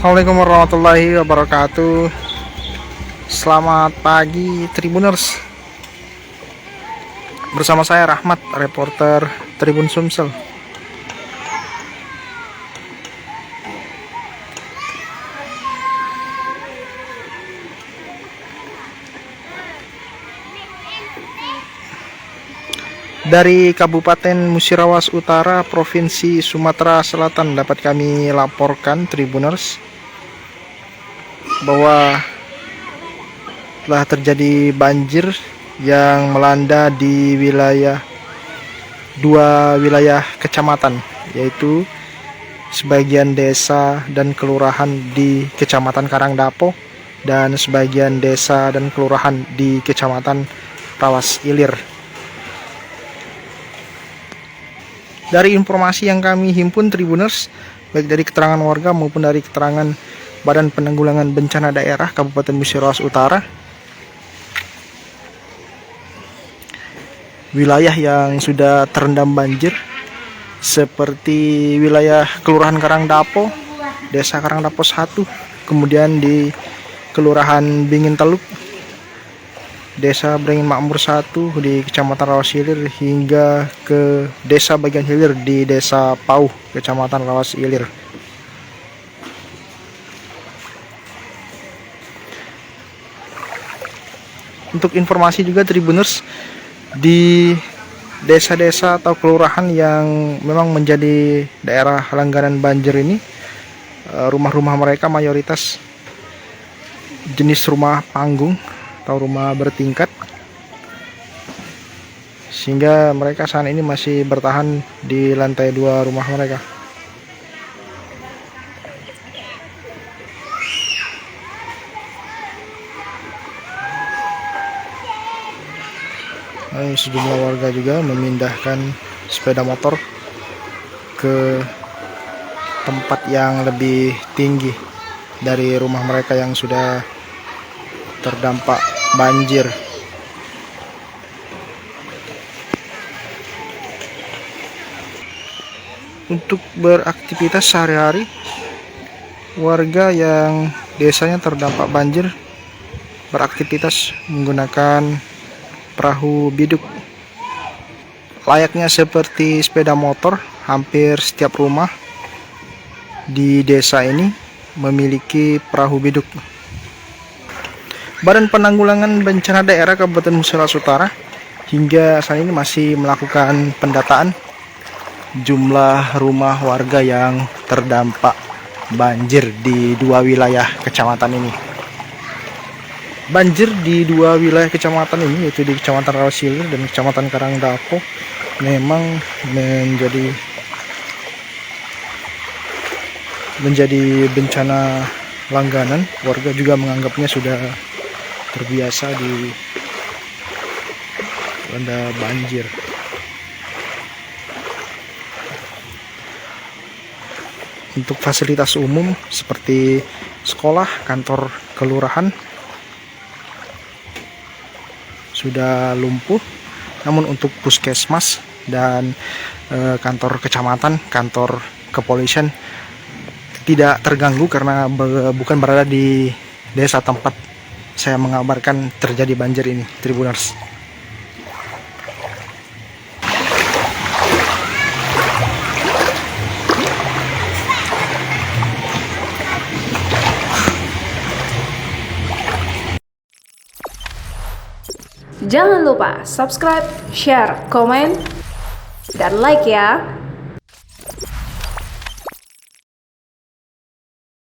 Assalamualaikum warahmatullahi wabarakatuh. Selamat pagi Tribuners. Bersama saya Rahmat, reporter Tribun Sumsel. Dari Kabupaten Musirawas Utara, Provinsi Sumatera Selatan dapat kami laporkan Tribuners bahwa telah terjadi banjir yang melanda di dua wilayah kecamatan, yaitu sebagian desa dan kelurahan di Kecamatan Karangdapo dan sebagian desa dan kelurahan di Kecamatan Rawas Ilir. Dari informasi yang kami himpun Tribuners, baik dari keterangan warga maupun dari keterangan Badan Penanggulangan Bencana Daerah Kabupaten Musirawas Utara, wilayah yang sudah terendam banjir seperti wilayah Kelurahan Karangdapo, Desa Karangdapo 1, kemudian di Kelurahan Bingin Teluk, Desa Beringin Makmur 1 di Kecamatan Rawas Ilir, hingga ke Desa Bagian Hilir di Desa Pauh, Kecamatan Rawas Ilir. Untuk informasi juga Tribuners, di desa-desa atau kelurahan yang memang menjadi daerah langganan banjir ini, rumah-rumah mereka mayoritas jenis rumah panggung atau rumah bertingkat, sehingga mereka saat ini masih bertahan di lantai 2 rumah mereka. Sejumlah warga juga memindahkan sepeda motor ke tempat yang lebih tinggi dari rumah mereka yang sudah terdampak banjir. Untuk beraktivitas sehari-hari, warga yang desanya terdampak banjir beraktivitas menggunakan perahu biduk. Layaknya seperti sepeda motor, hampir setiap rumah di desa ini memiliki perahu biduk. Badan Penanggulangan Bencana Daerah Kabupaten Musirawas Utara hingga saat ini masih melakukan pendataan jumlah rumah warga yang terdampak banjir di 2 wilayah kecamatan ini. Banjir di 2 wilayah kecamatan ini, yaitu di Kecamatan Rawas Ilir dan Kecamatan Karangdapo, memang menjadi bencana langganan. Warga juga menganggapnya sudah terbiasa di dilanda banjir. Untuk fasilitas umum seperti sekolah, kantor kelurahan sudah lumpuh, namun untuk puskesmas dan kantor kecamatan, kantor kepolisian tidak terganggu karena bukan berada di desa tempat saya mengabarkan terjadi banjir ini, Tribuners. Jangan lupa subscribe, share, komen, dan like ya.